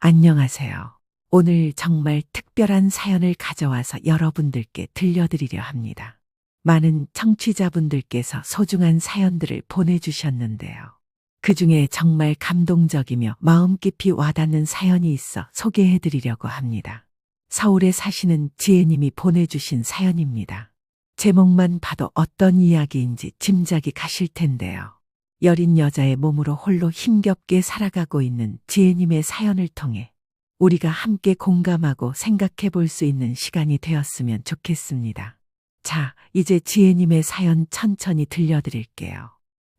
안녕하세요. 오늘 정말 특별한 사연을 가져와서 여러분들께 들려드리려 합니다. 많은 청취자분들께서 소중한 사연들을 보내주셨는데요. 그 중에 정말 감동적이며 마음 깊이 와닿는 사연이 있어 소개해드리려고 합니다. 서울에 사시는 지혜님이 보내주신 사연입니다. 제목만 봐도 어떤 이야기인지 짐작이 가실 텐데요. 여린 여자의 몸으로 홀로 힘겹게 살아가고 있는 지혜님의 사연을 통해 우리가 함께 공감하고 생각해 볼 수 있는 시간이 되었으면 좋겠습니다. 자, 이제 지혜님의 사연 천천히 들려드릴게요.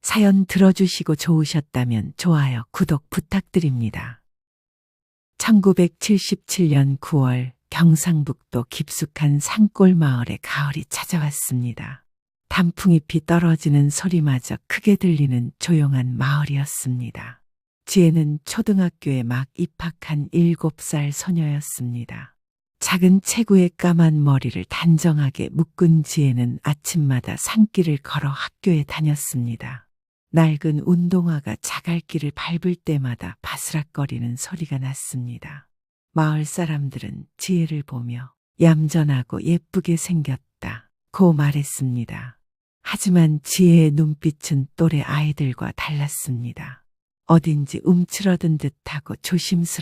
사연 들어주시고 좋으셨다면 좋아요, 구독 부탁드립니다. 1977년 9월 경상북도 깊숙한 산골 마을에 가을이 찾아왔습니다. 단풍잎이 떨어지는 소리마저 크게 들리는 조용한 마을이었습니다. 지혜는 초등학교에 막 입학한 7살 소녀였습니다. 작은 체구의 까만 머리를 단정하게 묶은 지혜는 아침마다 산길을 걸어 학교에 다녔습니다. 낡은 운동화가 자갈길을 밟을 때마다 바스락거리는 소리가 났습니다. 마을 사람들은 지혜를 보며 얌전하고 예쁘게 생겼다 고 말했습니다. 하지만 지혜의 눈빛은 또래 아이들과 달랐습니다. 어딘지 움츠러든 듯하고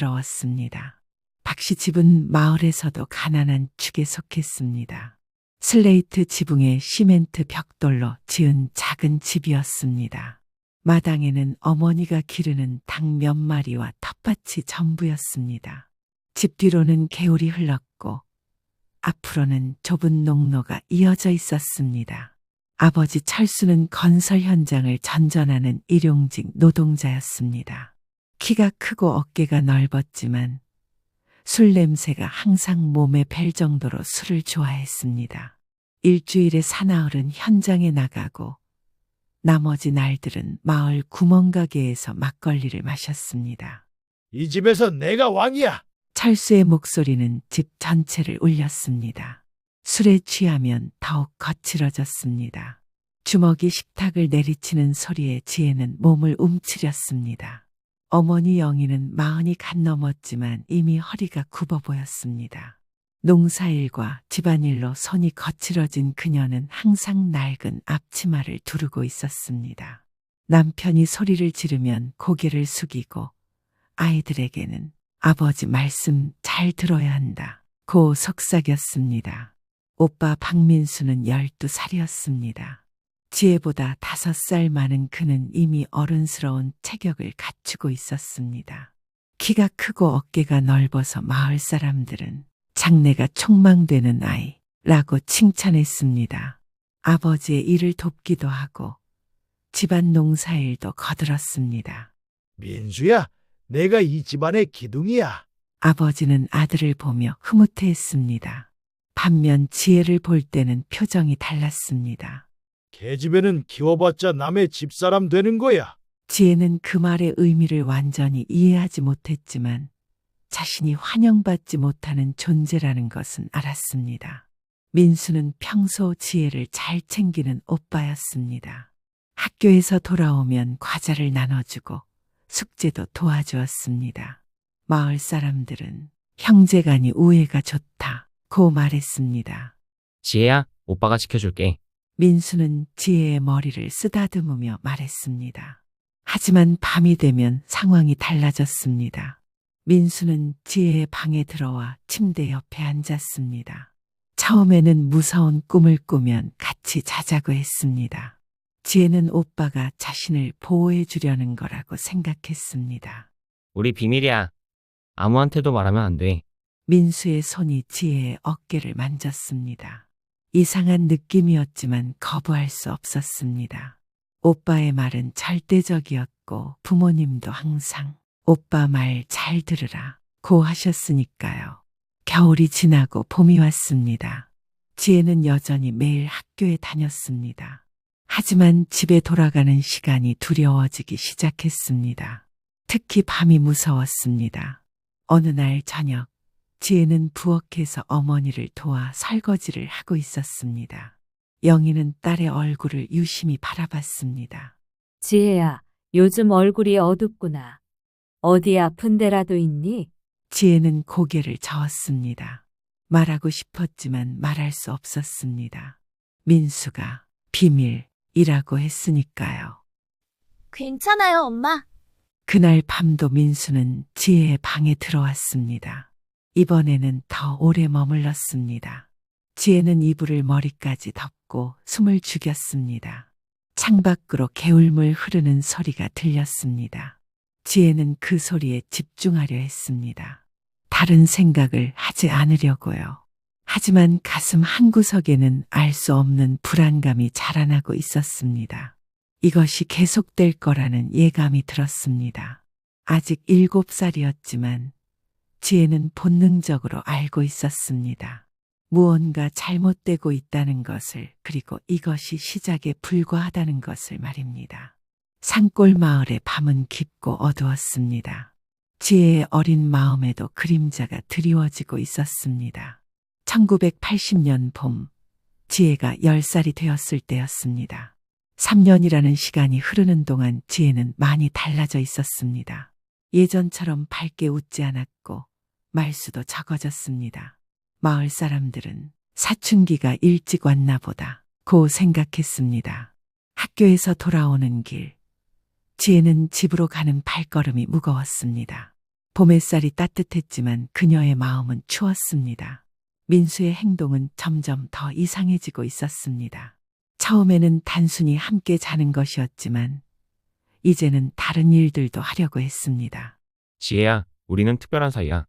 조심스러웠습니다. 박씨 집은 마을에서도 가난한 축에 속했습니다. 슬레이트 지붕에 시멘트 벽돌로 지은 작은 집이었습니다. 마당에는 어머니가 기르는 닭 몇 마리와 텃밭이 전부였습니다. 집 뒤로는 개울이 흘렀고 앞으로는 좁은 농로가 이어져 있었습니다. 아버지 철수는 건설 현장을 전전하는 일용직 노동자였습니다. 키가 크고 어깨가 넓었지만 술 냄새가 항상 몸에 뵐 정도로 술을 좋아했습니다. 일주일에 사나흘은 현장에 나가고 나머지 날들은 마을 구멍가게에서 막걸리를 마셨습니다. 이 집에서 내가 왕이야. 철수의 목소리는 집 전체를 울렸습니다. 술에 취하면 더욱 거칠어졌습니다. 주먹이 식탁을 내리치는 소리에 지혜는 몸을 움츠렸습니다. 어머니 영희는 40이 갓 넘었지만 이미 허리가 굽어 보였습니다. 농사일과 집안일로 손이 거칠어진 그녀는 항상 낡은 앞치마를 두르고 있었습니다. 남편이 소리를 지르면 고개를 숙이고 아이들에게는 아버지 말씀 잘 들어야 한다 고 속삭였습니다. 오빠 박민수는 12살이었습니다. 지혜보다 5살 많은 그는 이미 어른스러운 체격을 갖추고 있었습니다. 키가 크고 어깨가 넓어서 마을 사람들은 장래가 촉망되는 아이라고 칭찬했습니다. 아버지의 일을 돕기도 하고 집안 농사일도 거들었습니다. 민수야, 내가 이 집안의 기둥이야. 아버지는 아들을 보며 흐뭇해했습니다. 반면 지혜를 볼 때는 표정이 달랐습니다. 계집애는 키워봤자 남의 집사람 되는 거야. 지혜는 그 말의 의미를 완전히 이해하지 못했지만 자신이 환영받지 못하는 존재라는 것은 알았습니다. 민수는 평소 지혜를 잘 챙기는 오빠였습니다. 학교에서 돌아오면 과자를 나눠주고 숙제도 도와주었습니다. 마을 사람들은 형제간이 우애가 좋다고 말했습니다. 지혜야, 오빠가 지켜줄게. 민수는 지혜의 머리를 쓰다듬으며 말했습니다. 하지만 밤이 되면 상황이 달라졌습니다. 민수는 지혜의 방에 들어와 침대 옆에 앉았습니다. 처음에는 무서운 꿈을 꾸면 같이 자자고 했습니다. 지혜는 오빠가 자신을 보호해 주려는 거라고 생각했습니다. 우리 비밀이야. 아무한테도 말하면 안 돼. 민수의 손이 지혜의 어깨를 만졌습니다. 이상한 느낌이었지만 거부할 수 없었습니다. 오빠의 말은 절대적이었고 부모님도 항상 오빠 말 잘 들으라 고 하셨으니까요. 겨울이 지나고 봄이 왔습니다. 지혜는 여전히 매일 학교에 다녔습니다. 하지만 집에 돌아가는 시간이 두려워지기 시작했습니다. 특히 밤이 무서웠습니다. 어느 날 저녁, 지혜는 부엌에서 어머니를 도와 설거지를 하고 있었습니다. 영희는 딸의 얼굴을 유심히 바라봤습니다. 지혜야, 요즘 얼굴이 어둡구나. 어디 아픈 데라도 있니? 지혜는 고개를 저었습니다. 말하고 싶었지만 말할 수 없었습니다. 민수가 비밀이라고 했으니까요. 괜찮아요, 엄마. 그날 밤도 민수는 지혜의 방에 들어왔습니다. 이번에는 더 오래 머물렀습니다. 지혜는 이불을 머리까지 덮고 숨을 죽였습니다. 창밖으로 개울물 흐르는 소리가 들렸습니다. 지혜는 그 소리에 집중하려 했습니다. 다른 생각을 하지 않으려고요. 하지만 가슴 한구석에는 알 수 없는 불안감이 자라나고 있었습니다. 이것이 계속될 거라는 예감이 들었습니다. 아직 7살이었지만 지혜는 본능적으로 알고 있었습니다. 무언가 잘못되고 있다는 것을, 그리고 이것이 시작에 불과하다는 것을 말입니다. 산골 마을의 밤은 깊고 어두웠습니다. 지혜의 어린 마음에도 그림자가 드리워지고 있었습니다. 1980년 봄, 지혜가 10살이 되었을 때였습니다. 3년이라는 시간이 흐르는 동안 지혜는 많이 달라져 있었습니다. 예전처럼 밝게 웃지 않았고 말수도 적어졌습니다. 마을 사람들은 사춘기가 일찍 왔나 보다 고 생각했습니다. 학교에서 돌아오는 길, 지혜는 집으로 가는 발걸음이 무거웠습니다. 봄 햇살이 따뜻했지만 그녀의 마음은 추웠습니다. 민수의 행동은 점점 더 이상해지고 있었습니다. 처음에는 단순히 함께 자는 것이었지만 이제는 다른 일들도 하려고 했습니다. 지혜야, 우리는 특별한 사이야.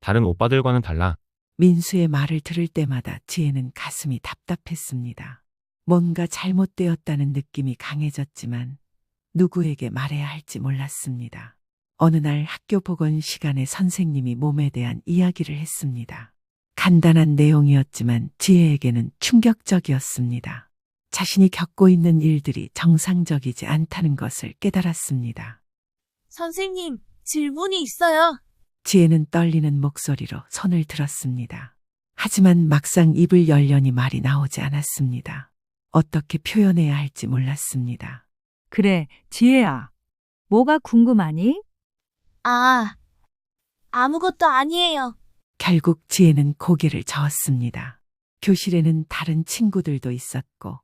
다른 오빠들과는 달라. 민수의 말을 들을 때마다 지혜는 가슴이 답답했습니다. 뭔가 잘못되었다는 느낌이 강해졌지만 누구에게 말해야 할지 몰랐습니다. 어느 날 학교 복원 시간에 선생님이 몸에 대한 이야기를 했습니다. 간단한 내용이었지만 지혜에게는 충격적이었습니다. 자신이 겪고 있는 일들이 정상적이지 않다는 것을 깨달았습니다. 선생님, 질문이 있어요. 지혜는 떨리는 목소리로 손을 들었습니다. 하지만 막상 입을 열려니 말이 나오지 않았습니다. 어떻게 표현해야 할지 몰랐습니다. 그래, 지혜야. 뭐가 궁금하니? 아무것도 아니에요. 결국 지혜는 고개를 저었습니다. 교실에는 다른 친구들도 있었고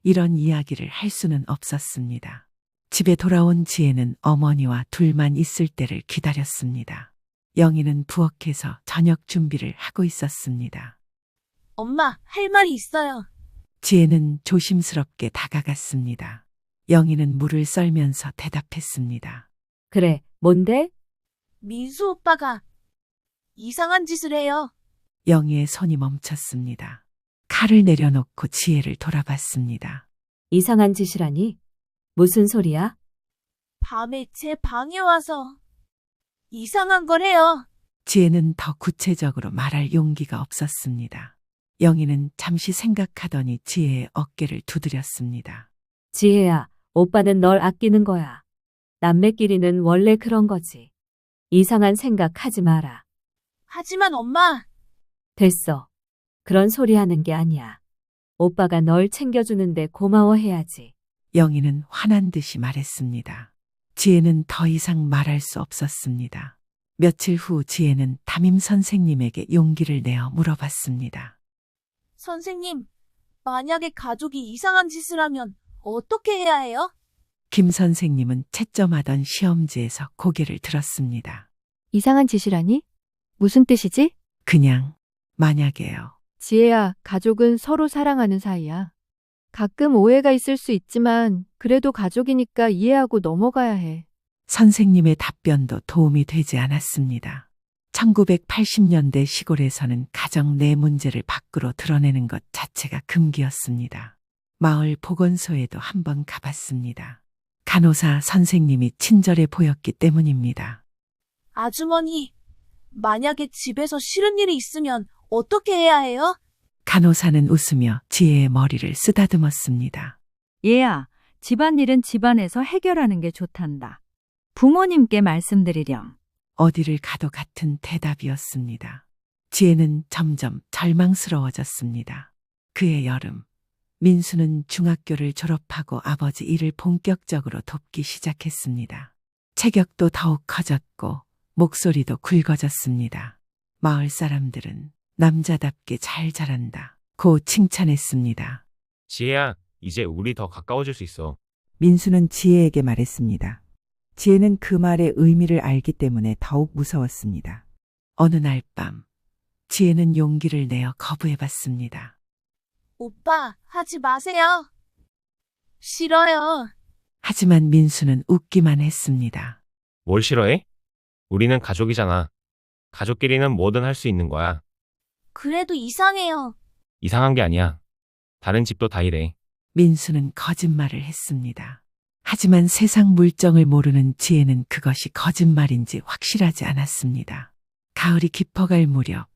이런 이야기를 할 수는 없었습니다. 집에 돌아온 지혜는 어머니와 둘만 있을 때를 기다렸습니다. 영희는 부엌에서 저녁 준비를 하고 있었습니다. 엄마, 할 말이 있어요. 지혜는 조심스럽게 다가갔습니다. 영희는 물을 썰면서 대답했습니다. 그래, 뭔데? 민수 오빠가 이상한 짓을 해요. 영희의 손이 멈췄습니다. 칼을 내려놓고 지혜를 돌아봤습니다. 이상한 짓이라니? 무슨 소리야? 밤에 제 방에 와서 이상한 걸 해요. 지혜는 더 구체적으로 말할 용기가 없었습니다. 영희는 잠시 생각하더니 지혜의 어깨를 두드렸습니다. 지혜야, 오빠는 널 아끼는 거야. 남매끼리는 원래 그런 거지. 이상한 생각 하지 마라. 하지만 엄마, 됐어. 그런 소리 하는 게 아니야. 오빠가 널 챙겨주는데 고마워해야지. 영희는 화난 듯이 말했습니다. 지혜는 더 이상 말할 수 없었습니다. 며칠 후 지혜는 담임 선생님에게 용기를 내어 물어봤습니다. 선생님, 만약에 가족이 이상한 짓을 하면 어떻게 해야 해요? 김 선생님은 채점하던 시험지에서 고개를 들었습니다. 이상한 짓이라니? 무슨 뜻이지? 그냥 만약에요. 지혜야, 가족은 서로 사랑하는 사이야. 가끔 오해가 있을 수 있지만 그래도 가족이니까 이해하고 넘어가야 해. 선생님의 답변도 도움이 되지 않았습니다. 1980년대 시골에서는 가정 내 문제를 밖으로 드러내는 것 자체가 금기였습니다. 마을 보건소에도 한번 가봤습니다. 간호사 선생님이 친절해 보였기 때문입니다. 아주머니, 만약에 집에서 싫은 일이 있으면 어떻게 해야 해요? 간호사는 웃으며 지혜의 머리를 쓰다듬었습니다. 얘야, 집안일은 집안에서 해결하는 게 좋단다. 부모님께 말씀드리렴. 어디를 가도 같은 대답이었습니다. 지혜는 점점 절망스러워졌습니다. 그해 여름, 민수는 중학교를 졸업하고 아버지 일을 본격적으로 돕기 시작했습니다. 체격도 더욱 커졌고 목소리도 굵어졌습니다. 마을 사람들은 남자답게 잘 자란다 고 칭찬했습니다. 지혜야, 이제 우리 더 가까워질 수 있어. 민수는 지혜에게 말했습니다. 지혜는 그 말의 의미를 알기 때문에 더욱 무서웠습니다. 어느 날 밤, 지혜는 용기를 내어 거부해봤습니다. 오빠, 하지 마세요. 싫어요. 하지만 민수는 웃기만 했습니다. 뭘 싫어해? 우리는 가족이잖아. 가족끼리는 뭐든 할 수 있는 거야. 그래도 이상해요. 이상한 게 아니야. 다른 집도 다 이래. 민수는 거짓말을 했습니다. 하지만 세상 물정을 모르는 지혜는 그것이 거짓말인지 확실하지 않았습니다. 가을이 깊어갈 무렵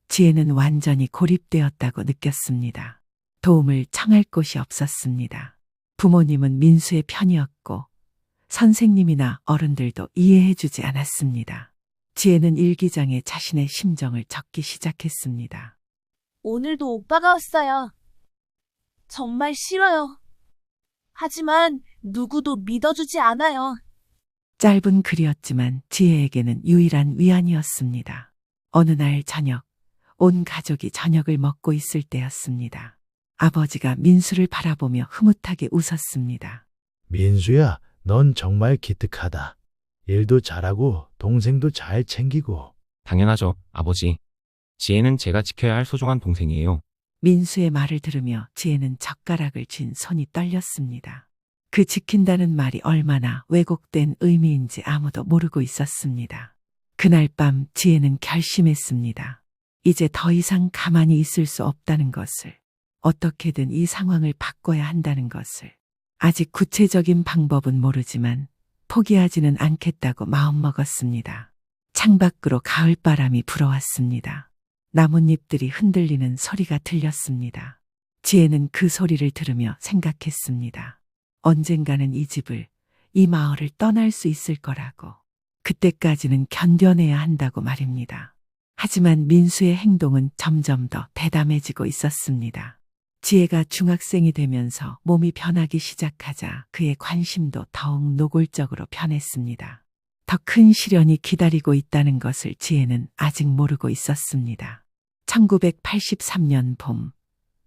지혜는 완전히 고립되었다고 느꼈습니다. 도움을 청할 곳이 없었습니다. 부모님은 민수의 편이었고 선생님이나 어른들도 이해해주지 않았습니다. 지혜는 일기장에 자신의 심정을 적기 시작했습니다. 오늘도 오빠가 왔어요. 정말 싫어요. 하지만 누구도 믿어주지 않아요. 짧은 글이었지만 지혜에게는 유일한 위안이었습니다. 어느 날 저녁, 온 가족이 저녁을 먹고 있을 때였습니다. 아버지가 민수를 바라보며 흐뭇하게 웃었습니다. 민수야, 넌 정말 기특하다. 일도 잘하고 동생도 잘 챙기고. 당연하죠, 아버지. 지혜는 제가 지켜야 할 소중한 동생이에요. 민수의 말을 들으며 지혜는 젓가락을 쥔 손이 떨렸습니다. 그 지킨다는 말이 얼마나 왜곡된 의미인지 아무도 모르고 있었습니다. 그날 밤 지혜는 결심했습니다. 이제 더 이상 가만히 있을 수 없다는 것을, 어떻게든 이 상황을 바꿔야 한다는 것을. 아직 구체적인 방법은 모르지만 포기하지는 않겠다고 마음먹었습니다. 창밖으로 가을바람이 불어왔습니다. 나뭇잎들이 흔들리는 소리가 들렸습니다. 지혜는 그 소리를 들으며 생각했습니다. 언젠가는 이 집을, 이 마을을 떠날 수 있을 거라고. 그때까지는 견뎌내야 한다고 말입니다. 하지만 민수의 행동은 점점 더 대담해지고 있었습니다. 지혜가 중학생이 되면서 몸이 변하기 시작하자 그의 관심도 더욱 노골적으로 변했습니다. 더 큰 시련이 기다리고 있다는 것을 지혜는 아직 모르고 있었습니다. 1983년 봄,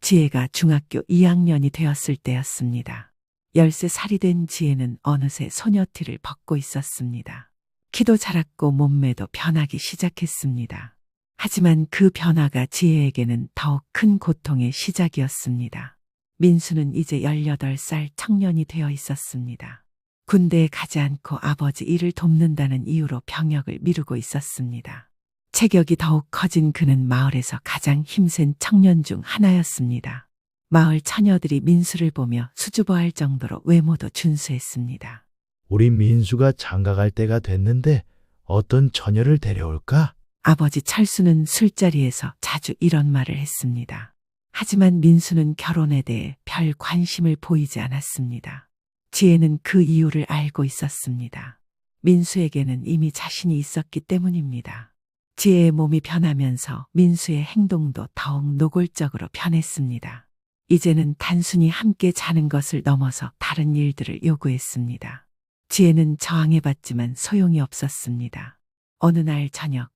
지혜가 중학교 2학년이 되었을 때였습니다. 13살이 된 지혜는 어느새 소녀티를 벗고 있었습니다. 키도 자랐고 몸매도 변하기 시작했습니다. 하지만 그 변화가 지혜에게는 더욱 큰 고통의 시작이었습니다. 민수는 이제 18살 청년이 되어 있었습니다. 군대에 가지 않고 아버지 일을 돕는다는 이유로 병역을 미루고 있었습니다. 체격이 더욱 커진 그는 마을에서 가장 힘센 청년 중 하나였습니다. 마을 처녀들이 민수를 보며 수줍어할 정도로 외모도 준수했습니다. 우리 민수가 장가갈 때가 됐는데 어떤 처녀를 데려올까? 아버지 철수는 술자리에서 자주 이런 말을 했습니다. 하지만 민수는 결혼에 대해 별 관심을 보이지 않았습니다. 지혜는 그 이유를 알고 있었습니다. 민수에게는 이미 자신이 있었기 때문입니다. 지혜의 몸이 변하면서 민수의 행동도 더욱 노골적으로 변했습니다. 이제는 단순히 함께 자는 것을 넘어서 다른 일들을 요구했습니다. 지혜는 저항해봤지만 소용이 없었습니다. 어느 날 저녁,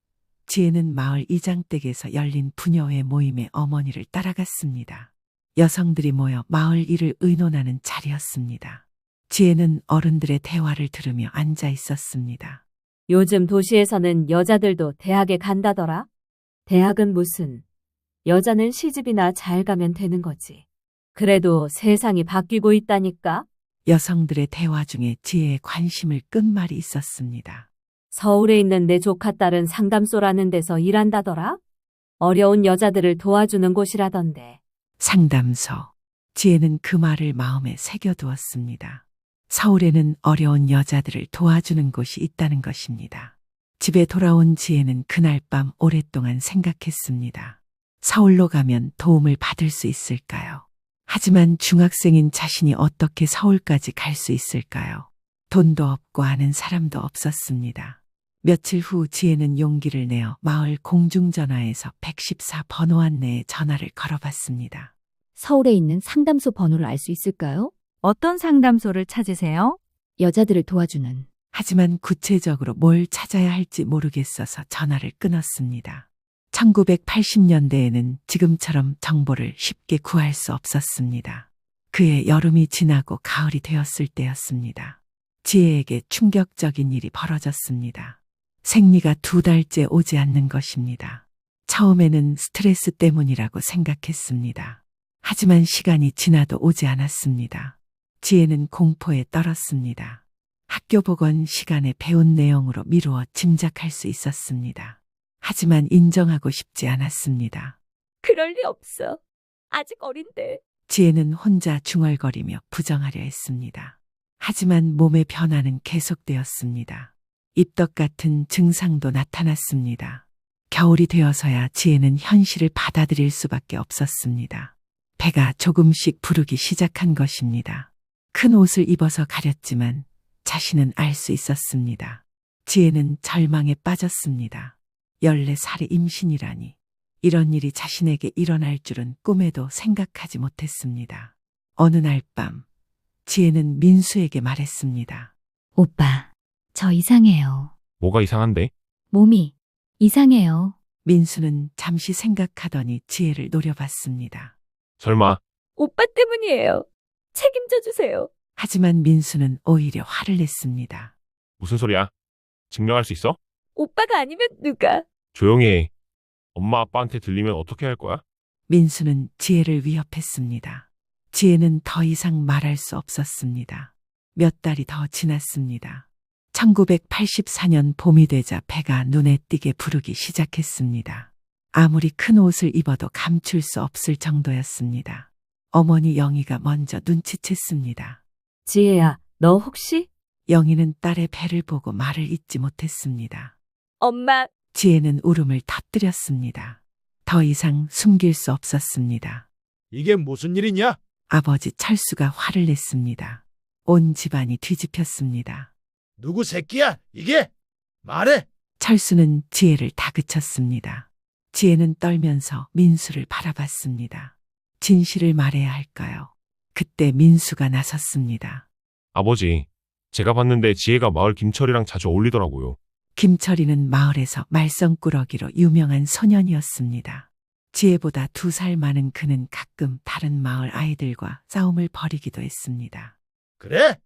지혜는 마을 이장댁에서 열린 부녀회 모임에 어머니를 따라갔습니다. 여성들이 모여 마을 일을 의논하는 자리였습니다. 지혜는 어른들의 대화를 들으며 앉아 있었습니다. 요즘 도시에서는 여자들도 대학에 간다더라? 대학은 무슨, 여자는 시집이나 잘 가면 되는 거지. 그래도 세상이 바뀌고 있다니까? 여성들의 대화 중에 지혜의 관심을 끈 말이 있었습니다. 서울에 있는 내 조카 딸은 상담소라는 데서 일한다더라? 어려운 여자들을 도와주는 곳이라던데. 상담소. 지혜는 그 말을 마음에 새겨두었습니다. 서울에는 어려운 여자들을 도와주는 곳이 있다는 것입니다. 집에 돌아온 지혜는 그날 밤 오랫동안 생각했습니다. 서울로 가면 도움을 받을 수 있을까요? 하지만 중학생인 자신이 어떻게 서울까지 갈 수 있을까요? 돈도 없고 아는 사람도 없었습니다. 며칠 후 지혜는 용기를 내어 마을 공중전화에서 114번호 안내에 전화를 걸어봤습니다. 서울에 있는 상담소 번호를 알 수 있을까요? 어떤 상담소를 찾으세요? 여자들을 도와주는. 하지만 구체적으로 뭘 찾아야 할지 모르겠어서 전화를 끊었습니다. 1980년대에는 지금처럼 정보를 쉽게 구할 수 없었습니다. 그해 여름이 지나고 가을이 되었을 때였습니다. 지혜에게 충격적인 일이 벌어졌습니다. 생리가 2달째 오지 않는 것입니다. 처음에는 스트레스 때문이라고 생각했습니다. 하지만 시간이 지나도 오지 않았습니다. 지혜는 공포에 떨었습니다. 학교 복원 시간에 배운 내용으로 미루어 짐작할 수 있었습니다. 하지만 인정하고 싶지 않았습니다. 그럴 리 없어. 아직 어린데. 지혜는 혼자 중얼거리며 부정하려 했습니다. 하지만 몸의 변화는 계속되었습니다. 입덧 같은 증상도 나타났습니다. 겨울이 되어서야 지혜는 현실을 받아들일 수밖에 없었습니다. 배가 조금씩 부르기 시작한 것입니다. 큰 옷을 입어서 가렸지만 자신은 알 수 있었습니다. 지혜는 절망에 빠졌습니다. 14살의 임신이라니. 이런 일이 자신에게 일어날 줄은 꿈에도 생각하지 못했습니다. 어느 날 밤, 지혜는 민수에게 말했습니다. 오빠, 저 이상해요. 뭐가 이상한데? 몸이 이상해요. 민수는 잠시 생각하더니 지혜를 노려봤습니다. 설마, 오빠 때문이에요. 책임져 주세요. 하지만 민수는 오히려 화를 냈습니다. 무슨 소리야? 증명할 수 있어? 오빠가 아니면 누가? 조용히 해. 엄마 아빠한테 들리면 어떻게 할 거야? 민수는 지혜를 위협했습니다. 지혜는 더 이상 말할 수 없었습니다. 몇 달이 더 지났습니다. 1984년 봄이 되자 배가 눈에 띄게 부르기 시작했습니다. 아무리 큰 옷을 입어도 감출 수 없을 정도였습니다. 어머니 영희가 먼저 눈치챘습니다. 지혜야, 너 혹시? 영희는 딸의 배를 보고 말을 잇지 못했습니다. 엄마, 지혜는 울음을 터뜨렸습니다. 더 이상 숨길 수 없었습니다. 이게 무슨 일이냐? 아버지 철수가 화를 냈습니다. 온 집안이 뒤집혔습니다. 누구 새끼야? 이게? 말해! 철수는 지혜를 다그쳤습니다. 지혜는 떨면서 민수를 바라봤습니다. 진실을 말해야 할까요? 그때 민수가 나섰습니다. 아버지, 제가 봤는데 지혜가 마을 김철이랑 자주 어울리더라고요. 김철이는 마을에서 말썽꾸러기로 유명한 소년이었습니다. 지혜보다 2살 많은 그는 가끔 다른 마을 아이들과 싸움을 벌이기도 했습니다. 그래?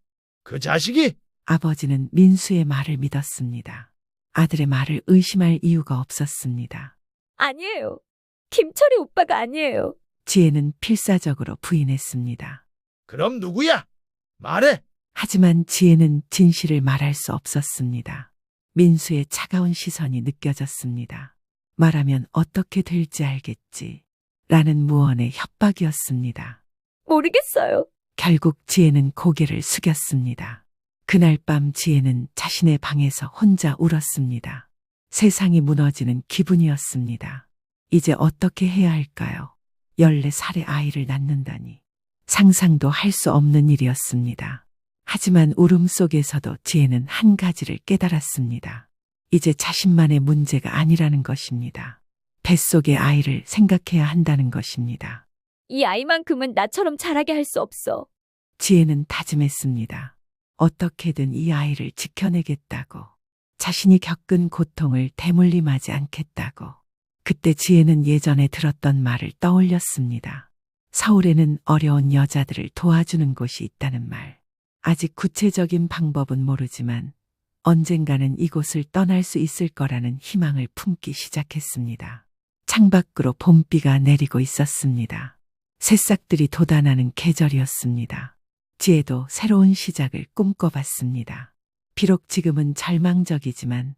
그 자식이? 아버지는 민수의 말을 믿었습니다. 아들의 말을 의심할 이유가 없었습니다. 아니에요. 김철이 오빠가 아니에요. 지혜는 필사적으로 부인했습니다. 그럼 누구야? 말해! 하지만 지혜는 진실을 말할 수 없었습니다. 민수의 차가운 시선이 느껴졌습니다. 말하면 어떻게 될지 알겠지. 라는 무언의 협박이었습니다. 모르겠어요. 결국 지혜는 고개를 숙였습니다. 그날 밤 지혜는 자신의 방에서 혼자 울었습니다. 세상이 무너지는 기분이었습니다. 이제 어떻게 해야 할까요? 14살의 아이를 낳는다니. 상상도 할 수 없는 일이었습니다. 하지만 울음 속에서도 지혜는 한 가지를 깨달았습니다. 이제 자신만의 문제가 아니라는 것입니다. 뱃속의 아이를 생각해야 한다는 것입니다. 이 아이만큼은 나처럼 자라게 할 수 없어. 지혜는 다짐했습니다. 어떻게든 이 아이를 지켜내겠다고. 자신이 겪은 고통을 대물림하지 않겠다고. 그때 지혜는 예전에 들었던 말을 떠올렸습니다. 서울에는 어려운 여자들을 도와주는 곳이 있다는 말. 아직 구체적인 방법은 모르지만 언젠가는 이곳을 떠날 수 있을 거라는 희망을 품기 시작했습니다. 창밖으로 봄비가 내리고 있었습니다. 새싹들이 돋아나는 계절이었습니다. 지혜도 새로운 시작을 꿈꿔봤습니다. 비록 지금은 절망적이지만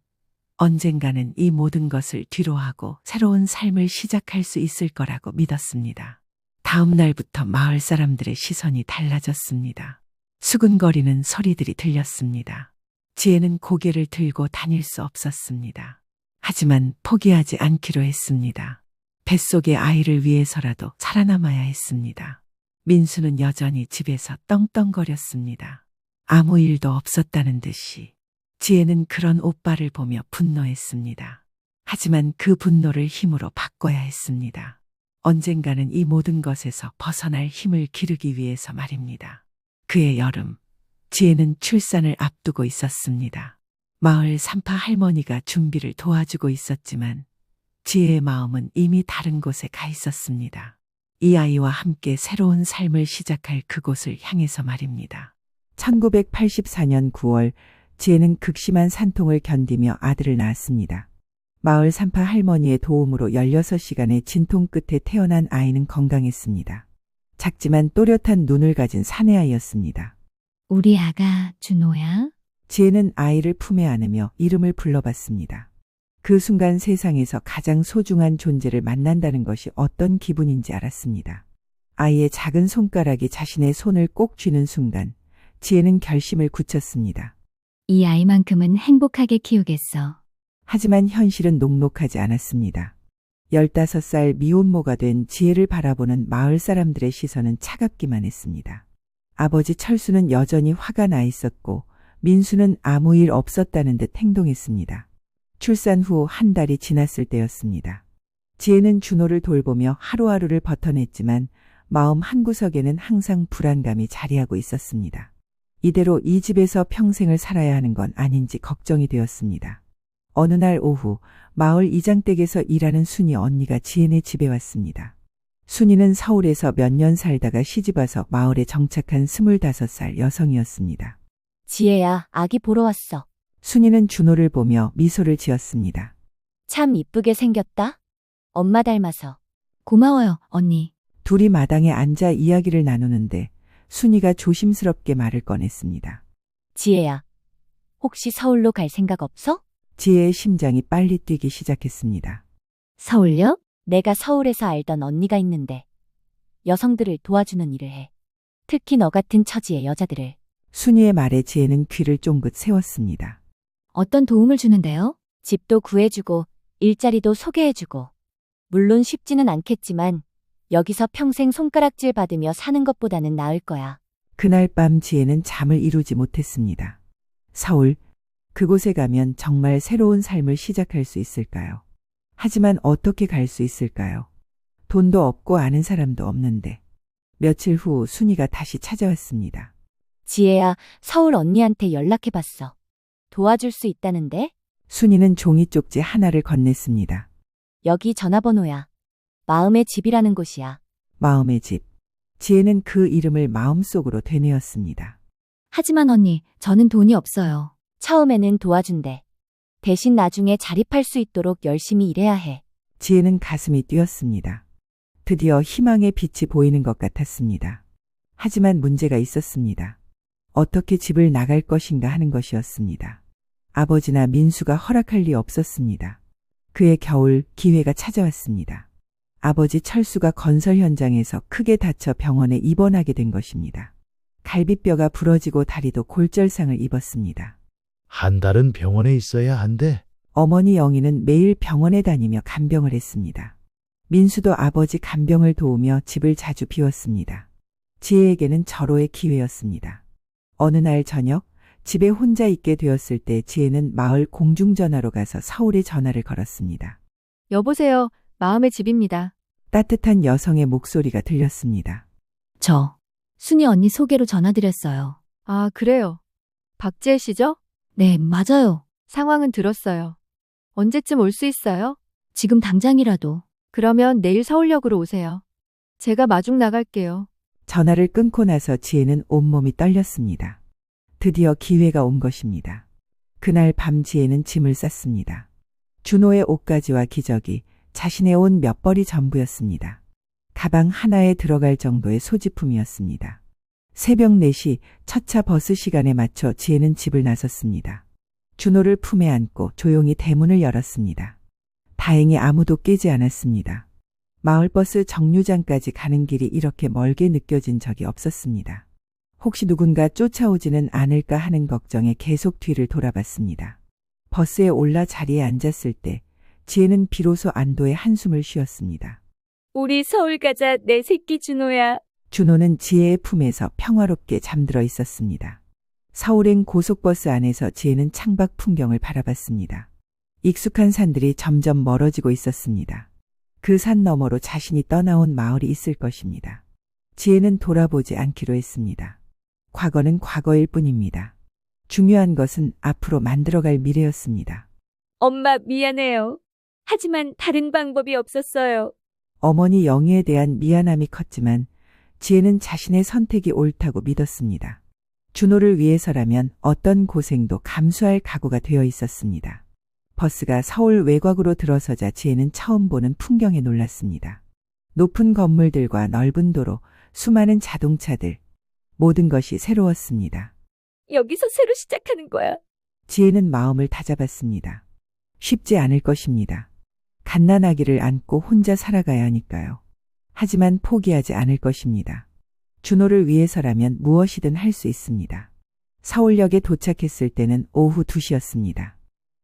언젠가는 이 모든 것을 뒤로하고 새로운 삶을 시작할 수 있을 거라고 믿었습니다. 다음 날부터 마을 사람들의 시선이 달라졌습니다. 수근거리는 소리들이 들렸습니다. 지혜는 고개를 들고 다닐 수 없었습니다. 하지만 포기하지 않기로 했습니다. 뱃속의 아이를 위해서라도 살아남아야 했습니다. 민수는 여전히 집에서 떵떵거렸습니다. 아무 일도 없었다는 듯이. 지혜는 그런 오빠를 보며 분노했습니다. 하지만 그 분노를 힘으로 바꿔야 했습니다. 언젠가는 이 모든 것에서 벗어날 힘을 기르기 위해서 말입니다. 그해 여름, 지혜는 출산을 앞두고 있었습니다. 마을 산파 할머니가 준비를 도와주고 있었지만 지혜의 마음은 이미 다른 곳에 가 있었습니다. 이 아이와 함께 새로운 삶을 시작할 그곳을 향해서 말입니다. 1984년 9월 지혜는 극심한 산통을 견디며 아들을 낳았습니다. 마을 산파 할머니의 도움으로 16시간의 진통 끝에 태어난 아이는 건강했습니다. 작지만 또렷한 눈을 가진 사내아이였습니다. 우리 아가 준호야? 지혜는 아이를 품에 안으며 이름을 불러봤습니다. 그 순간 세상에서 가장 소중한 존재를 만난다는 것이 어떤 기분인지 알았습니다. 아이의 작은 손가락이 자신의 손을 꼭 쥐는 순간 지혜는 결심을 굳혔습니다. 이 아이만큼은 행복하게 키우겠어. 하지만 현실은 녹록하지 않았습니다. 15살 미혼모가 된 지혜를 바라보는 마을 사람들의 시선은 차갑기만 했습니다. 아버지 철수는 여전히 화가 나 있었고 민수는 아무 일 없었다는 듯 행동했습니다. 출산 후 한 달이 지났을 때였습니다. 지혜는 준호를 돌보며 하루하루를 버텨냈지만 마음 한구석에는 항상 불안감이 자리하고 있었습니다. 이대로 이 집에서 평생을 살아야 하는 건 아닌지 걱정이 되었습니다. 어느 날 오후 마을 이장댁에서 일하는 순이 언니가 지혜네 집에 왔습니다. 순이는 서울에서 몇 년 살다가 시집와서 마을에 정착한 25살 여성이었습니다. 지혜야, 아기 보러 왔어. 순이는 준호를 보며 미소를 지었습니다. 참 이쁘게 생겼다. 엄마 닮아서. 고마워요, 언니. 둘이 마당에 앉아 이야기를 나누는데 순이가 조심스럽게 말을 꺼냈습니다. 지혜야, 혹시 서울로 갈 생각 없어? 지혜의 심장이 빨리 뛰기 시작했습니다. 서울요? 내가 서울에서 알던 언니가 있는데 여성들을 도와주는 일을 해. 특히 너 같은 처지의 여자들을. 순이의 말에 지혜는 귀를 쫑긋 세웠습니다. 어떤 도움을 주는데요? 집도 구해주고 일자리도 소개해주고. 물론 쉽지는 않겠지만 여기서 평생 손가락질 받으며 사는 것보다는 나을 거야. 그날 밤 지혜는 잠을 이루지 못했습니다. 서울, 그곳에 가면 정말 새로운 삶을 시작할 수 있을까요? 하지만 어떻게 갈 수 있을까요? 돈도 없고 아는 사람도 없는데. 며칠 후 순이가 다시 찾아왔습니다. 지혜야, 서울 언니한테 연락해봤어. 도와줄 수 있다는데? 순이는 종이 쪽지 하나를 건넸습니다. 여기 전화번호야. 마음의 집이라는 곳이야. 마음의 집. 지혜는 그 이름을 마음속으로 되뇌었습니다. 하지만 언니, 저는 돈이 없어요. 처음에는 도와준대. 대신 나중에 자립할 수 있도록 열심히 일해야 해. 지혜는 가슴이 뛰었습니다. 드디어 희망의 빛이 보이는 것 같았습니다. 하지만 문제가 있었습니다. 어떻게 집을 나갈 것인가 하는 것이었습니다. 아버지나 민수가 허락할 리 없었습니다. 그의 겨울 기회가 찾아왔습니다. 아버지 철수가 건설 현장에서 크게 다쳐 병원에 입원하게 된 것입니다. 갈비뼈가 부러지고 다리도 골절상을 입었습니다. 한 달은 병원에 있어야 한대. 어머니 영희는 매일 병원에 다니며 간병을 했습니다. 민수도 아버지 간병을 도우며 집을 자주 비웠습니다. 지혜에게는 절호의 기회였습니다. 어느 날 저녁 집에 혼자 있게 되었을 때 지혜는 마을 공중전화로 가서 서울에 전화를 걸었습니다. 여보세요. 마음의 집입니다. 따뜻한 여성의 목소리가 들렸습니다. 저, 순이 언니 소개로 전화드렸어요. 아, 그래요. 박지혜 씨죠? 네, 맞아요. 상황은 들었어요. 언제쯤 올 수 있어요? 지금 당장이라도. 그러면 내일 서울역으로 오세요. 제가 마중 나갈게요. 전화를 끊고 나서 지혜는 온몸이 떨렸습니다. 드디어 기회가 온 것입니다. 그날 밤 지혜는 짐을 쌌습니다. 준호의 옷가지와 기저귀, 자신의 옷 몇 벌이 전부였습니다. 가방 하나에 들어갈 정도의 소지품이었습니다. 새벽 4시 첫차 버스 시간에 맞춰 지혜는 집을 나섰습니다. 준호를 품에 안고 조용히 대문을 열었습니다. 다행히 아무도 깨지 않았습니다. 마을버스 정류장까지 가는 길이 이렇게 멀게 느껴진 적이 없었습니다. 혹시 누군가 쫓아오지는 않을까 하는 걱정에 계속 뒤를 돌아봤습니다. 버스에 올라 자리에 앉았을 때 지혜는 비로소 안도의 한숨을 쉬었습니다. 우리 서울 가자, 내 새끼 준호야. 준호는 지혜의 품에서 평화롭게 잠들어 있었습니다. 서울행 고속버스 안에서 지혜는 창밖 풍경을 바라봤습니다. 익숙한 산들이 점점 멀어지고 있었습니다. 그 산 너머로 자신이 떠나온 마을이 있을 것입니다. 지혜는 돌아보지 않기로 했습니다. 과거는 과거일 뿐입니다. 중요한 것은 앞으로 만들어갈 미래였습니다. 엄마 미안해요. 하지만 다른 방법이 없었어요. 어머니 영희에 대한 미안함이 컸지만 지혜는 자신의 선택이 옳다고 믿었습니다. 준호를 위해서라면 어떤 고생도 감수할 각오가 되어 있었습니다. 버스가 서울 외곽으로 들어서자 지혜는 처음 보는 풍경에 놀랐습니다. 높은 건물들과 넓은 도로, 수많은 자동차들, 모든 것이 새로웠습니다. 여기서 새로 시작하는 거야. 지혜는 마음을 다잡았습니다. 쉽지 않을 것입니다. 갓난아기를 안고 혼자 살아가야 하니까요. 하지만 포기하지 않을 것입니다. 준호를 위해서라면 무엇이든 할 수 있습니다. 서울역에 도착했을 때는 오후 2시였습니다.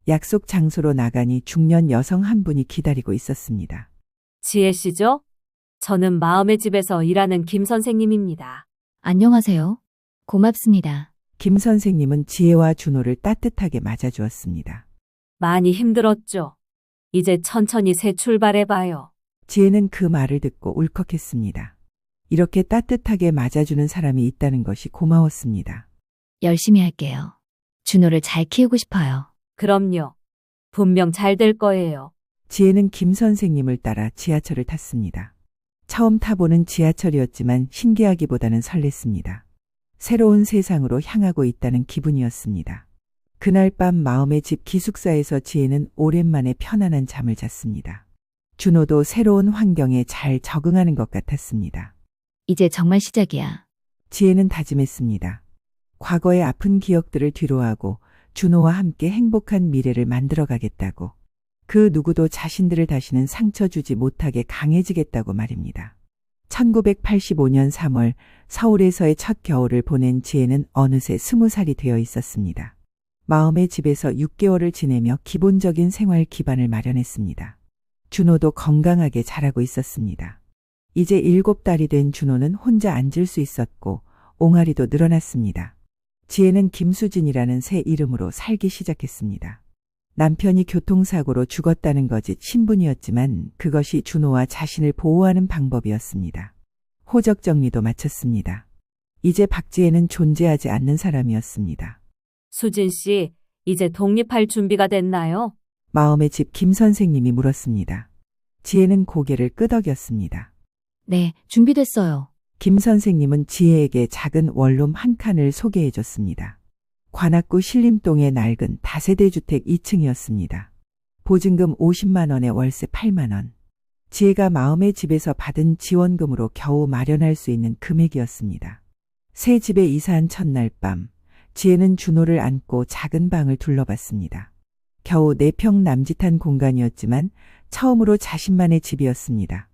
약속 장소로 나가니 중년 여성 한 분이 기다리고 있었습니다. 지혜 씨죠? 저는 마음의 집에서 일하는 김 선생님입니다. 안녕하세요. 고맙습니다. 김 선생님은 지혜와 준호를 따뜻하게 맞아주었습니다. 많이 힘들었죠? 이제 천천히 새 출발해봐요. 지혜는 그 말을 듣고 울컥했습니다. 이렇게 따뜻하게 맞아주는 사람이 있다는 것이 고마웠습니다. 열심히 할게요. 준호를 잘 키우고 싶어요. 그럼요. 분명 잘 될 거예요. 지혜는 김 선생님을 따라 지하철을 탔습니다. 처음 타보는 지하철이었지만 신기하기보다는 설렜습니다. 새로운 세상으로 향하고 있다는 기분이었습니다. 그날 밤 마음의 집 기숙사에서 지혜는 오랜만에 편안한 잠을 잤습니다. 준호도 새로운 환경에 잘 적응하는 것 같았습니다. 이제 정말 시작이야. 지혜는 다짐했습니다. 과거의 아픈 기억들을 뒤로하고 준호와 함께 행복한 미래를 만들어가겠다고. 그 누구도 자신들을 다시는 상처 주지 못하게 강해지겠다고 말입니다. 1985년 3월 서울에서의 첫 겨울을 보낸 지혜는 어느새 20살이 되어 있었습니다. 마음의 집에서 6개월을 지내며 기본적인 생활 기반을 마련했습니다. 준호도 건강하게 자라고 있었습니다. 이제 7달이 된 준호는 혼자 앉을 수 있었고 옹알이도 늘어났습니다. 지혜는 김수진이라는 새 이름으로 살기 시작했습니다. 남편이 교통사고로 죽었다는 것이 신분이었지만 그것이 준호와 자신을 보호하는 방법이었습니다. 호적 정리도 마쳤습니다. 이제 박지혜는 존재하지 않는 사람이었습니다. 수진 씨, 이제 독립할 준비가 됐나요? 마음의 집 김 선생님이 물었습니다. 지혜는 고개를 끄덕였습니다. 네, 준비됐어요. 김 선생님은 지혜에게 작은 원룸 한 칸을 소개해 줬습니다. 관악구 신림동의 낡은 다세대 주택 2층이었습니다. 보증금 50만 원에 월세 8만 원. 지혜가 마음의 집에서 받은 지원금으로 겨우 마련할 수 있는 금액이었습니다. 새 집에 이사한 첫날 밤, 지혜는 준호를 안고 작은 방을 둘러봤습니다. 겨우 4평 남짓한 공간이었지만 처음으로 자신만의 집이었습니다.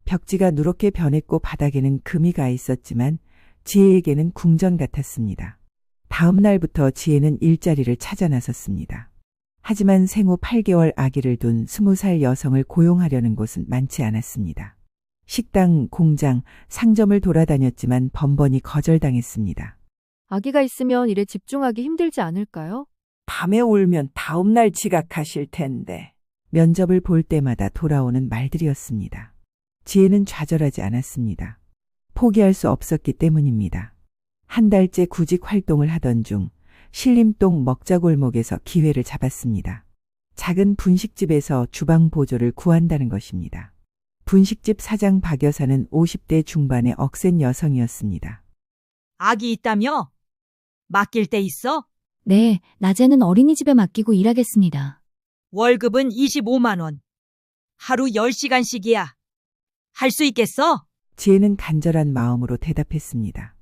벽지가 누렇게 변했고 바닥에는 금이 가 있었지만 지혜에게는 궁전 같았습니다. 다음 날부터 지혜는 일자리를 찾아 나섰습니다. 하지만 생후 8개월 아기를 둔 20살 여성을 고용하려는 곳은 많지 않았습니다. 식당, 공장, 상점을 돌아다녔지만 번번이 거절당했습니다. 아기가 있으면 일에 집중하기 힘들지 않을까요? 밤에 울면 다음날 지각하실 텐데. 면접을 볼 때마다 돌아오는 말들이었습니다. 지혜는 좌절하지 않았습니다. 포기할 수 없었기 때문입니다. 한 달째 구직 활동을 하던 중 신림동 먹자골목에서 기회를 잡았습니다. 작은 분식집에서 주방 보조를 구한다는 것입니다. 분식집 사장 박 여사는 50대 중반의 억센 여성이었습니다. 아기 있다며? 맡길 데 있어? 네, 낮에는 어린이집에 맡기고 일하겠습니다. 월급은 25만 원. 하루 10시간씩이야. 할 수 있겠어? 지혜는 간절한 마음으로 대답했습니다.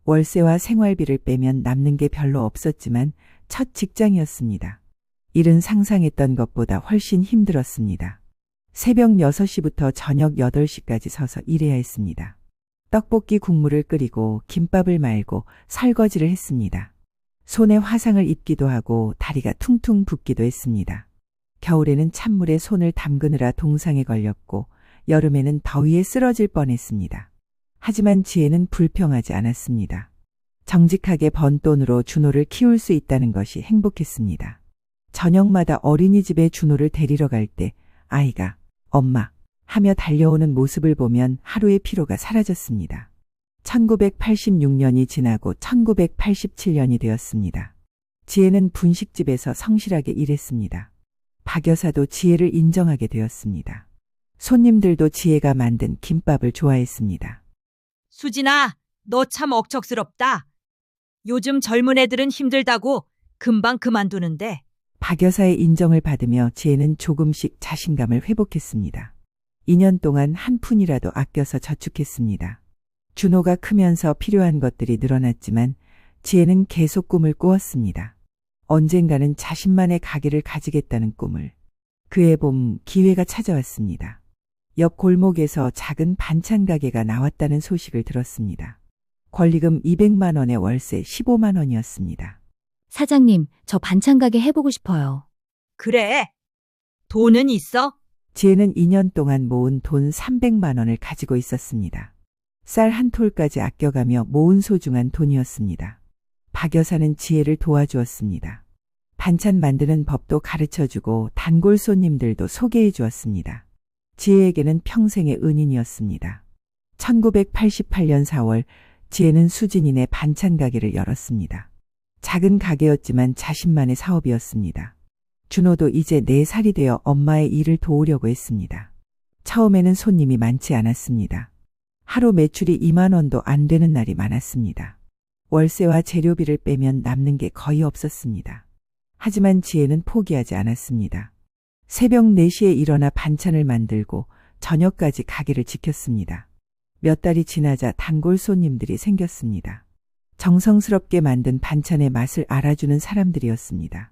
월세와 생활비를 빼면 남는 게 별로 없었지만 첫 직장이었습니다. 일은 상상했던 것보다 훨씬 힘들었습니다. 새벽 6시부터 저녁 8시까지 서서 일해야 했습니다. 떡볶이 국물을 끓이고 김밥을 말고 설거지를 했습니다. 손에 화상을 입기도 하고 다리가 퉁퉁 붓기도 했습니다. 겨울에는 찬물에 손을 담그느라 동상에 걸렸고 여름에는 더위에 쓰러질 뻔했습니다. 하지만 지혜는 불평하지 않았습니다. 정직하게 번 돈으로 준호를 키울 수 있다는 것이 행복했습니다. 저녁마다 어린이집에 준호를 데리러 갈 때 아이가 엄마 하며 달려오는 모습을 보면 하루의 피로가 사라졌습니다. 1986년이 지나고 1987년이 되었습니다. 지혜는 분식집에서 성실하게 일했습니다. 박 여사도 지혜를 인정하게 되었습니다. 손님들도 지혜가 만든 김밥을 좋아했습니다. 수진아, 너 참 억척스럽다. 요즘 젊은 애들은 힘들다고 금방 그만두는데. 박 여사의 인정을 받으며 지혜는 조금씩 자신감을 회복했습니다. 2년 동안 한 푼이라도 아껴서 저축했습니다. 준호가 크면서 필요한 것들이 늘어났지만 지혜는 계속 꿈을 꾸었습니다. 언젠가는 자신만의 가게를 가지겠다는 꿈을. 그해 봄 기회가 찾아왔습니다. 옆 골목에서 작은 반찬 가게가 나왔다는 소식을 들었습니다. 권리금 200만 원에 월세 15만 원이었습니다. 사장님, 저 반찬 가게 해보고 싶어요. 그래. 돈은 있어? 지혜는 2년 동안 모은 돈 300만 원을 가지고 있었습니다. 쌀 한 톨까지 아껴가며 모은 소중한 돈이었습니다. 박 여사는 지혜를 도와주었습니다. 반찬 만드는 법도 가르쳐주고 단골 손님들도 소개해 주었습니다. 지혜에게는 평생의 은인이었습니다. 1988년 4월 지혜는 수진이네 반찬 가게를 열었습니다. 작은 가게였지만 자신만의 사업이었습니다. 준호도 이제 4살이 되어 엄마의 일을 도우려고 했습니다. 처음에는 손님이 많지 않았습니다. 하루 매출이 2만 원도 안 되는 날이 많았습니다. 월세와 재료비를 빼면 남는 게 거의 없었습니다. 하지만 지혜는 포기하지 않았습니다. 새벽 4시에 일어나 반찬을 만들고 저녁까지 가게를 지켰습니다. 몇 달이 지나자 단골 손님들이 생겼습니다. 정성스럽게 만든 반찬의 맛을 알아주는 사람들이었습니다.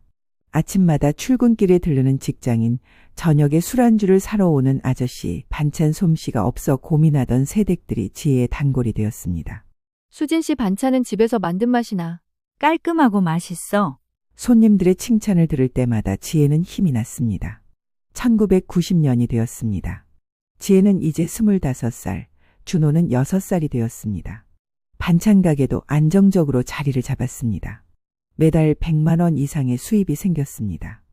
아침마다 출근길에 들르는 직장인, 저녁에 술안주를 사러 오는 아저씨, 반찬 솜씨가 없어 고민하던 새댁들이 지혜의 단골이 되었습니다. 수진 씨 반찬은 집에서 만든 맛이 나. 깔끔하고 맛있어. 손님들의 칭찬을 들을 때마다 지혜는 힘이 났습니다. 1990년이 되었습니다. 지혜는 이제 25살, 준호는 6살이 되었습니다. 반찬 가게도 안정적으로 자리를 잡았습니다. 매달 100만 원 이상의 수입이 생겼습니다.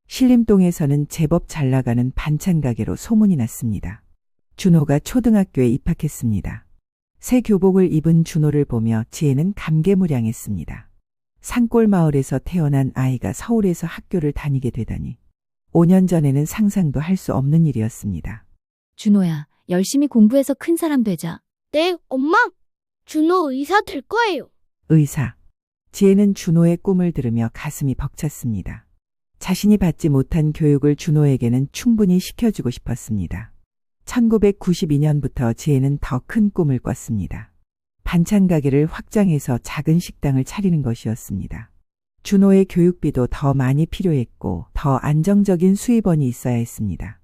신림동에서는 제법 잘 나가는 반찬 가게로 소문이 났습니다. 준호가 초등학교에 입학했습니다. 새 교복을 입은 준호를 보며 지혜는 감개무량했습니다. 산골 마을에서 태어난 아이가 서울에서 학교를 다니게 되다니. 5년 전에는 상상도 할 수 없는 일이었습니다. 준호야, 열심히 공부해서 큰 사람 되자. 네, 엄마. 준호 의사 될 거예요. 의사. 지혜는 준호의 꿈을 들으며 가슴이 벅찼습니다. 자신이 받지 못한 교육을 준호에게는 충분히 시켜주고 싶었습니다. 1992년부터 지혜는 더 큰 꿈을 꿨습니다. 반찬 가게를 확장해서 작은 식당을 차리는 것이었습니다. 준호의 교육비도 더 많이 필요했고 더 안정적인 수입원이 있어야 했습니다.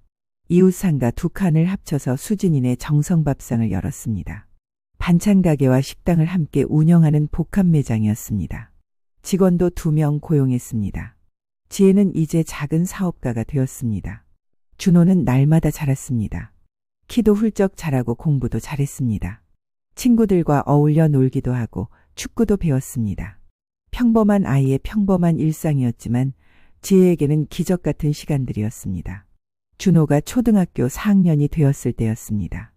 이웃상가 2칸을 합쳐서 수진이네 정성밥상을 열었습니다. 반찬 가게와 식당을 함께 운영하는 복합 매장이었습니다. 직원도 2명 고용했습니다. 지혜는 이제 작은 사업가가 되었습니다. 준호는 날마다 자랐습니다. 키도 훌쩍 자라고 공부도 잘했습니다. 친구들과 어울려 놀기도 하고 축구도 배웠습니다. 평범한 아이의 평범한 일상이었지만 지혜에게는 기적 같은 시간들이었습니다. 준호가 초등학교 4학년이 되었을 때였습니다.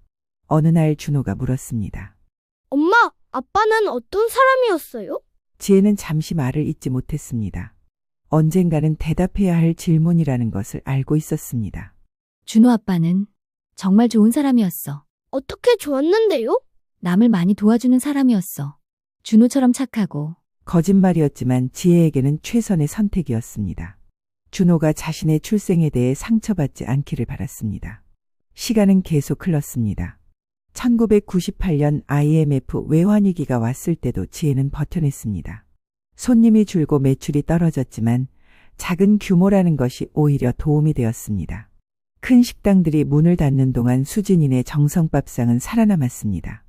어느 날 준호가 물었습니다. 엄마, 아빠는 어떤 사람이었어요? 지혜는 잠시 말을 잇지 못했습니다. 언젠가는 대답해야 할 질문이라는 것을 알고 있었습니다. 준호 아빠는 정말 좋은 사람이었어. 어떻게 좋았는데요? 남을 많이 도와주는 사람이었어. 준호처럼 착하고. 거짓말이었지만 지혜에게는 최선의 선택이었습니다. 준호가 자신의 출생에 대해 상처받지 않기를 바랐습니다. 시간은 계속 흘렀습니다. 1998년 IMF 외환위기가 왔을 때도 지혜는 버텨냈습니다. 손님이 줄고 매출이 떨어졌지만 작은 규모라는 것이 오히려 도움이 되었습니다. 큰 식당들이 문을 닫는 동안 수진이네 정성밥상은 살아남았습니다.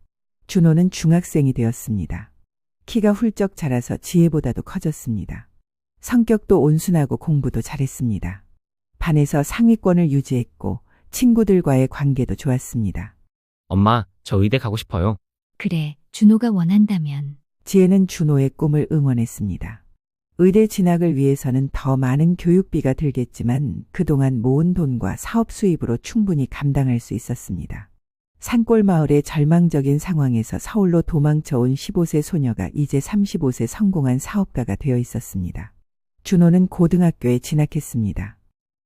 준호는 중학생이 되었습니다. 키가 훌쩍 자라서 지혜보다도 커졌습니다. 성격도 온순하고 공부도 잘했습니다. 반에서 상위권을 유지했고 친구들과의 관계도 좋았습니다. 엄마, 저 의대 가고 싶어요. 그래, 준호가 원한다면. 지혜는 준호의 꿈을 응원했습니다. 의대 진학을 위해서는 더 많은 교육비가 들겠지만 그동안 모은 돈과 사업 수입으로 충분히 감당할 수 있었습니다. 산골 마을의 절망적인 상황에서 서울로 도망쳐온 15세 소녀가 이제 35세 성공한 사업가가 되어 있었습니다. 준호는 고등학교에 진학했습니다.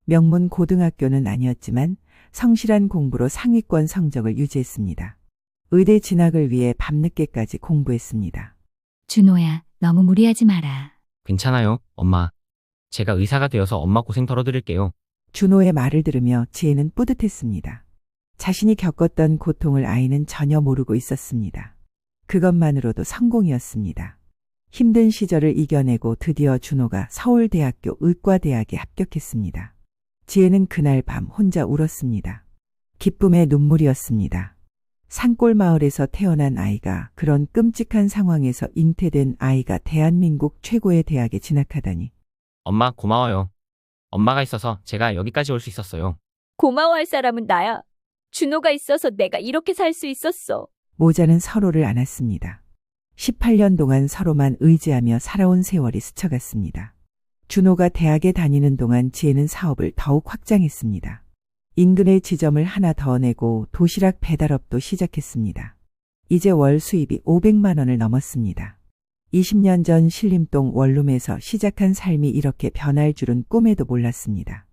명문 고등학교는 아니었지만 성실한 공부로 상위권 성적을 유지했습니다. 의대 진학을 위해 밤늦게까지 공부했습니다. 준호야, 너무 무리하지 마라. 괜찮아요, 엄마. 제가 의사가 되어서 엄마 고생 덜어드릴게요. 준호의 말을 들으며 지혜는 뿌듯했습니다. 자신이 겪었던 고통을 아이는 전혀 모르고 있었습니다. 그것만으로도 성공이었습니다. 힘든 시절을 이겨내고 드디어 준호가 서울대학교 의과대학에 합격했습니다. 지혜는 그날 밤 혼자 울었습니다. 기쁨의 눈물이었습니다. 산골 마을에서 태어난 아이가 그런 끔찍한 상황에서 잉태된 아이가 대한민국 최고의 대학에 진학하다니. 엄마 고마워요. 엄마가 있어서 제가 여기까지 올 수 있었어요. 고마워할 사람은 나야. 준호가 있어서 내가 이렇게 살 수 있었어. 모자는 서로를 안았습니다. 18년 동안 서로만 의지하며 살아온 세월이 스쳐갔습니다. 준호가 대학에 다니는 동안 지혜는 사업을 더욱 확장했습니다. 인근의 지점을 하나 더 내고 도시락 배달업도 시작했습니다. 이제 월 수입이 500만 원을 넘었습니다. 20년 전 신림동 원룸에서 시작한 삶이 이렇게 변할 줄은 꿈에도 몰랐습니다.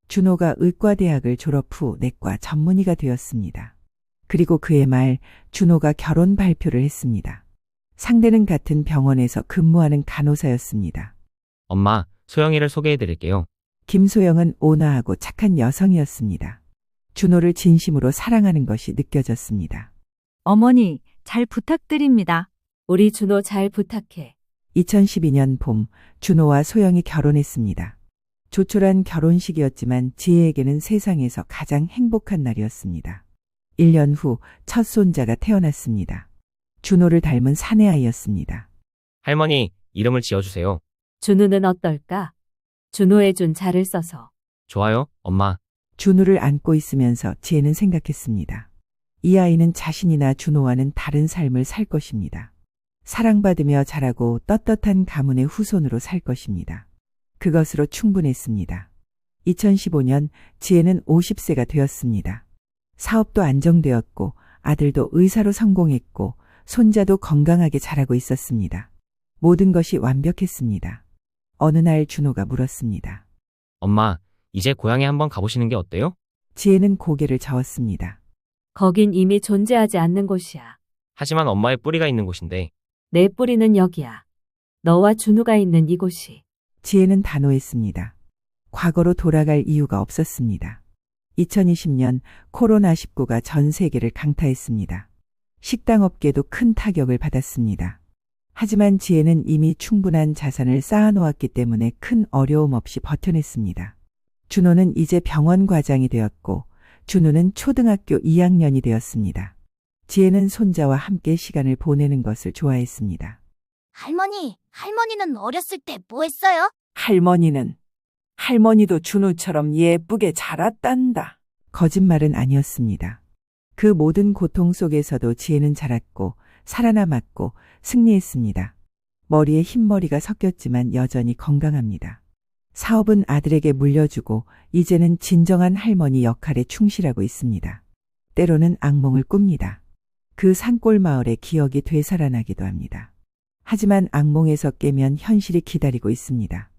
준호가 의과대학을 졸업 후 내과 전문의가 되었습니다. 그리고 그해 말 준호가 결혼 발표를 했습니다. 상대는 같은 병원에서 근무하는 간호사였습니다. 엄마, 소영이를 소개해드릴게요. 김소영은 온화하고 착한 여성이었습니다. 준호를 진심으로 사랑하는 것이 느껴졌습니다. 어머니, 잘 부탁드립니다. 우리 준호 잘 부탁해. 2012년 봄 준호와 소영이 결혼했습니다. 조촐한 결혼식이었지만 지혜에게는 세상에서 가장 행복한 날이었습니다. 1년 후 첫 손자가 태어났습니다. 준호를 닮은 사내아이였습니다. 할머니, 이름을 지어주세요. 준우는 어떨까? 준호에 준 자를 써서. 좋아요, 엄마. 준호를 안고 있으면서 지혜는 생각했습니다. 이 아이는 자신이나 준호와는 다른 삶을 살 것입니다. 사랑받으며 자라고 떳떳한 가문의 후손으로 살 것입니다. 그것으로 충분했습니다. 2015년 지혜는 50세가 되었습니다. 사업도 안정되었고 아들도 의사로 성공했고 손자도 건강하게 자라고 있었습니다. 모든 것이 완벽했습니다. 어느 날 준호가 물었습니다. 엄마, 이제 고향에 한번 가보시는 게 어때요? 지혜는 고개를 저었습니다. 거긴 이미 존재하지 않는 곳이야. 하지만 엄마의 뿌리가 있는 곳인데. 내 뿌리는 여기야. 너와 준우가 있는 이곳이. 지혜는 단호했습니다. 과거로 돌아갈 이유가 없었습니다. 2020년 코로나19가 전 세계를 강타했습니다. 식당 업계도 큰 타격을 받았습니다. 하지만 지혜는 이미 충분한 자산을 쌓아놓았기 때문에 큰 어려움 없이 버텨냈습니다. 준호는 이제 병원 과장이 되었고 준우는 초등학교 2학년이 되었습니다. 지혜는 손자와 함께 시간을 보내는 것을 좋아했습니다. 할머니는 어렸을 때 뭐 했어요? 할머니도 준우처럼 예쁘게 자랐단다. 거짓말은 아니었습니다. 그 모든 고통 속에서도 지혜는 자랐고 살아남았고 승리했습니다. 머리에 흰머리가 섞였지만 여전히 건강합니다. 사업은 아들에게 물려주고 이제는 진정한 할머니 역할에 충실하고 있습니다. 때로는 악몽을 꿉니다. 그 산골 마을의 기억이 되살아나기도 합니다. 하지만 악몽에서 깨면 현실이 기다리고 있습니다.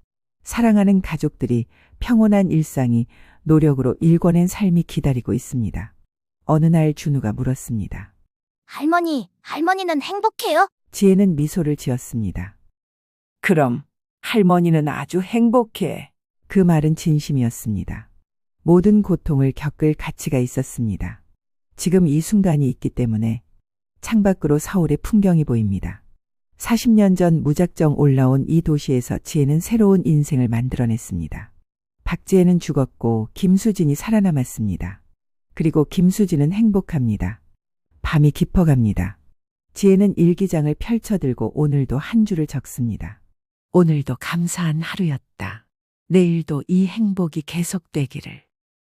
사랑하는 가족들이 평온한 일상이 노력으로 일궈낸 삶이 기다리고 있습니다. 어느 날 준우가 물었습니다. 할머니는 행복해요? 지혜는 미소를 지었습니다. 그럼 할머니는 아주 행복해. 그 말은 진심이었습니다. 모든 고통을 겪을 가치가 있었습니다. 지금 이 순간이 있기 때문에 창밖으로 서울의 풍경이 보입니다. 40년 전 무작정 올라온 이 도시에서 지혜는 새로운 인생을 만들어냈습니다. 박지혜는 죽었고 김수진이 살아남았습니다. 그리고 김수진은 행복합니다. 밤이 깊어갑니다. 지혜는 일기장을 펼쳐들고 오늘도 한 줄을 적습니다. 오늘도 감사한 하루였다. 내일도 이 행복이 계속되기를.